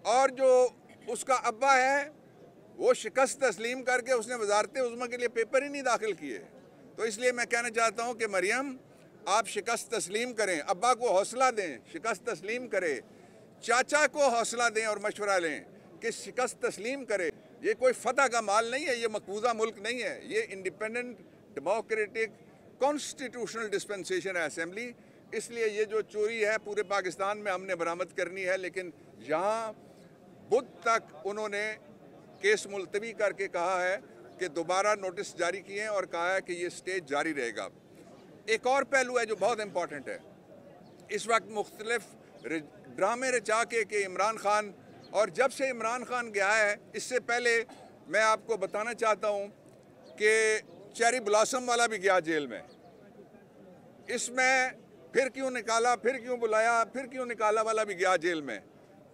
और जो उसका अब्बा है वो शिकस्त तस्लीम करके उसने वजारत उज़्मा के लिए पेपर ही नहीं दाखिल किए। तो इसलिए मैं कहना चाहता हूँ कि मरियम, आप शिकस्त तस्लीम करें, अब्बा को हौसला दें, शिकस्त तस्लीम करें, चाचा को हौसला दें और मशवरा लें कि शिकस्त तस्लीम करे। ये कोई फतह का माल नहीं है, ये मकबूजा मुल्क नहीं है, ये इंडिपेंडेंट डेमोक्रेटिक कॉन्स्टिट्यूशनल डिस्पेंसेशन है असेंबली। इसलिए ये जो चोरी है पूरे पाकिस्तान में हमने बरामद करनी है। लेकिन यहाँ बुध तक उन्होंने केस मुलतवी करके कहा है कि दोबारा नोटिस जारी किए हैं और कहा है कि ये स्टेज जारी रहेगा। एक और पहलू है जो बहुत इम्पॉर्टेंट है, इस वक्त मुख्तलिफ ड्रामे रचा के इमरान खान, और जब से इमरान खान गया है इससे पहले मैं आपको बताना चाहता हूँ कि चेरी ब्लॉसम वाला भी गया जेल में। इसमें फिर क्यों निकाला, फिर क्यों बुलाया, फिर क्यों निकाला वाला भी गया जेल में।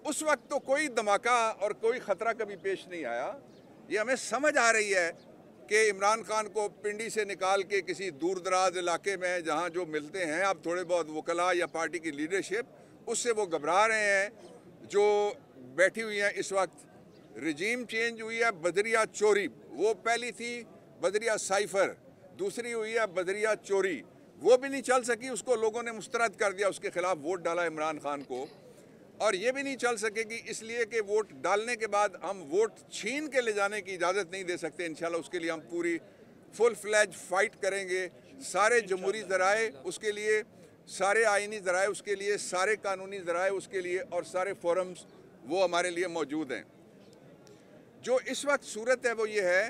उस वक्त तो कोई धमाका और कोई ख़तरा कभी पेश नहीं आया। ये हमें समझ आ रही है कि इमरान खान को पिंडी से निकाल के किसी दूर दराज इलाके में जहाँ जो मिलते हैं अब थोड़े बहुत वकला या पार्टी की लीडरशिप, उससे वो घबरा रहे हैं जो बैठी हुई हैं। इस वक्त रजीम चेंज हुई है, बदरिया चोरी वो पहली थी, बदरिया साइफर दूसरी हुई है, बदरिया चोरी वो भी नहीं चल सकी, उसको लोगों ने मुस्तरद कर दिया, उसके खिलाफ वोट डाला इमरान खान को। और ये भी नहीं चल सकेगी इसलिए कि वोट डालने के बाद हम वोट छीन के ले जाने की इजाज़त नहीं दे सकते। इंशाल्लाह उसके लिए हम पूरी फुल फ्लैज फाइट करेंगे। सारे जमहूरी ज़राए उसके लिए, सारे आइनी ज़राए उसके लिए, सारे कानूनी ज़राए उसके लिए और सारे फोरम्स वो हमारे लिए मौजूद हैं। जो इस वक्त सूरत है वो ये है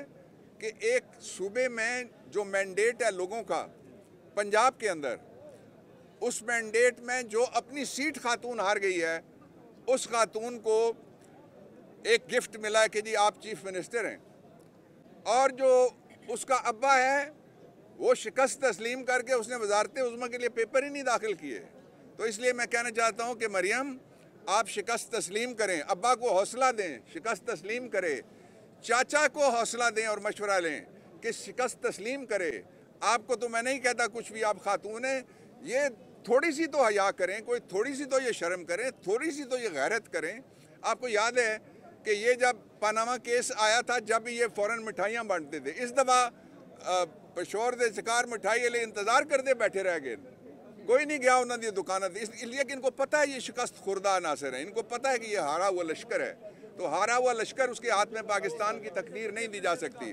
कि एक सूबे में जो मैंडेट है लोगों का पंजाब के अंदर, उस मैंडेट में जो अपनी सीट खातून हार गई है उस खातून को एक गिफ्ट मिला है कि जी आप चीफ मिनिस्टर हैं, और जो उसका अब्बा है वो शिकस्त तस्लीम करके उसने वजारत उज़्मा के लिए पेपर ही नहीं दाखिल किए। तो इसलिए मैं कहना चाहता हूँ कि मरियम, आप शिकस्त तस्लीम करें, अब्बा को हौसला दें, शिकस्त तस्लीम करें, चाचा को हौसला दें और मशवरा लें कि शिकस्त तस्लीम करें। आपको तो मैं नहीं कहता कुछ भी, आप खातून हैं, ये थोड़ी सी तो हया करें, कोई थोड़ी सी तो ये शर्म करें, थोड़ी सी तो ये गैरत करें। आपको याद है कि ये जब पनामा केस आया था जब ये फ़ौरन मिठाइयाँ बांटते थे, इस दफ़ा पेशोर दे शिकार मिठाई के लिए इंतज़ार करते बैठे रह गए, कोई नहीं गया उन्होंने दुकान। इसलिए कि इनको पता है ये शिकस्त खुर्दा अनासर है, इनको पता है कि ये हारा हुआ लश्कर है, तो हारा हुआ लश्कर उसके हाथ में पाकिस्तान की तकदीर नहीं दी जा सकती।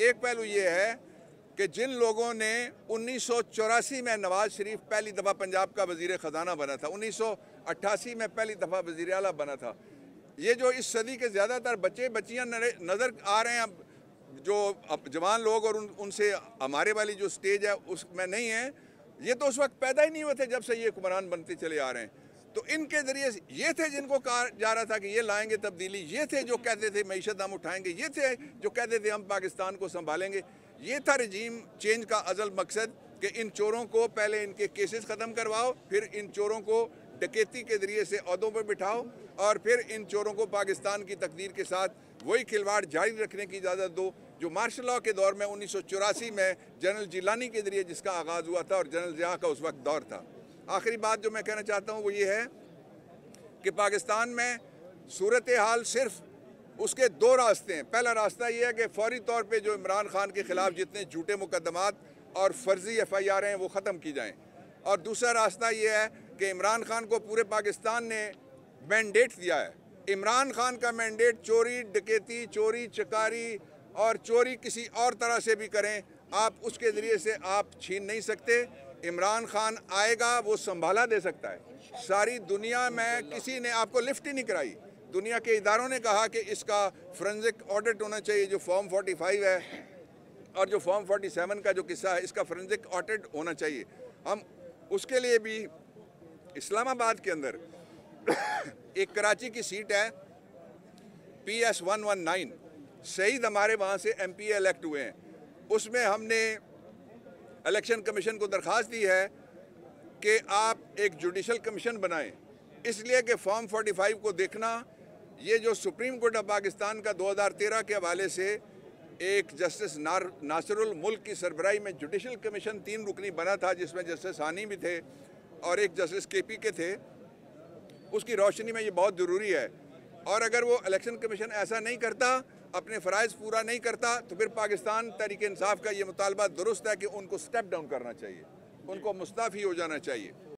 एक पहलू ये है कि जिन लोगों ने 1984 में नवाज शरीफ पहली दफ़ा पंजाब का वज़ीर ख़जाना बना था, 1988 में पहली दफ़ा वज़ीर आला बना था, ये जो इस सदी के ज़्यादातर बच्चे बच्चियाँ नज़र आ रहे हैं अब जो अब जवान लोग, और उनसे हमारे वाली जो स्टेज है उसमें नहीं है, ये तो उस वक्त पैदा ही नहीं हुए थे जब से ये हुक्मरान बनते चले आ रहे हैं। तो इनके ज़रिए ये थे जिनको कहा जा रहा था कि ये लाएंगे तब्दीली, ये थे जो कहते थे मईशत हम उठाएंगे, ये थे जो कहते थे हम पाकिस्तान को संभालेंगे। ये था रजीम चेंज का असल मकसद कि इन चोरों को पहले इनके केसेस ख़त्म करवाओ, फिर इन चोरों को डकैती के ज़रिए से अहदों पर बिठाओ, और फिर इन चोरों को पाकिस्तान की तकदीर के साथ वही खिलवाड़ जारी रखने की इजाज़त दो जो मार्शल लॉ के दौर में 1984 में जनरल जिलानी के ज़रिए जिसका आगाज़ हुआ था और जनरल ज़िया का उस वक्त दौर था। आखिरी बात जो मैं कहना चाहता हूँ वो ये है कि पाकिस्तान में सूरत हाल सिर्फ उसके दो रास्ते हैं। पहला रास्ता ये है कि फौरी तौर पे जो इमरान खान के ख़िलाफ़ जितने झूठे मुकदमात और फर्जी FIR हैं वो ख़त्म की जाएँ, और दूसरा रास्ता ये है कि इमरान खान को पूरे पाकिस्तान ने मैंडेट दिया है। इमरान खान का मैंडेट चोरी डकैती, चोरी चकारी और चोरी किसी और तरह से भी करें, आप उसके ज़रिए से आप छीन नहीं सकते। इमरान खान आएगा, वो संभाला दे सकता है। सारी दुनिया में किसी ने आपको लिफ्ट ही नहीं कराई, दुनिया के इदारों ने कहा कि इसका फोरेंसिक ऑडिट होना चाहिए, जो फॉर्म 45 है और जो फॉर्म 47 का जो किस्सा है, इसका फोरेंसिक ऑडिट होना चाहिए। हम उसके लिए भी इस्लामाबाद के अंदर एक कराची की सीट है PS 119, शहीद हमारे वहाँ से MP इलेक्ट हुए हैं, उसमें हमने इलेक्शन कमीशन को दरख्वास्त दी है कि आप एक जुडिशल कमीशन बनाएं, इसलिए कि फॉर्म 45 को देखना, ये जो सुप्रीम कोर्ट ऑफ पाकिस्तान का 2013 के हवाले से एक जस्टिस नासिरुल मुल्क की सरबराही में जुडिशल कमीशन 3 रुकनी बना था, जिसमें जस्टिस हानी भी थे और एक जस्टिस KP के थे, उसकी रोशनी में ये बहुत ज़रूरी है और अगर वो इलेक्शन कमीशन ऐसा नहीं करता, अपने फ़राइज़ पूरा नहीं करता, तो फिर पाकिस्तान तहरीक इंसाफ का ये मुतालबा दुरुस्त है कि उनको स्टेप डाउन करना चाहिए, उनको मुस्तफ़ी हो जाना चाहिए।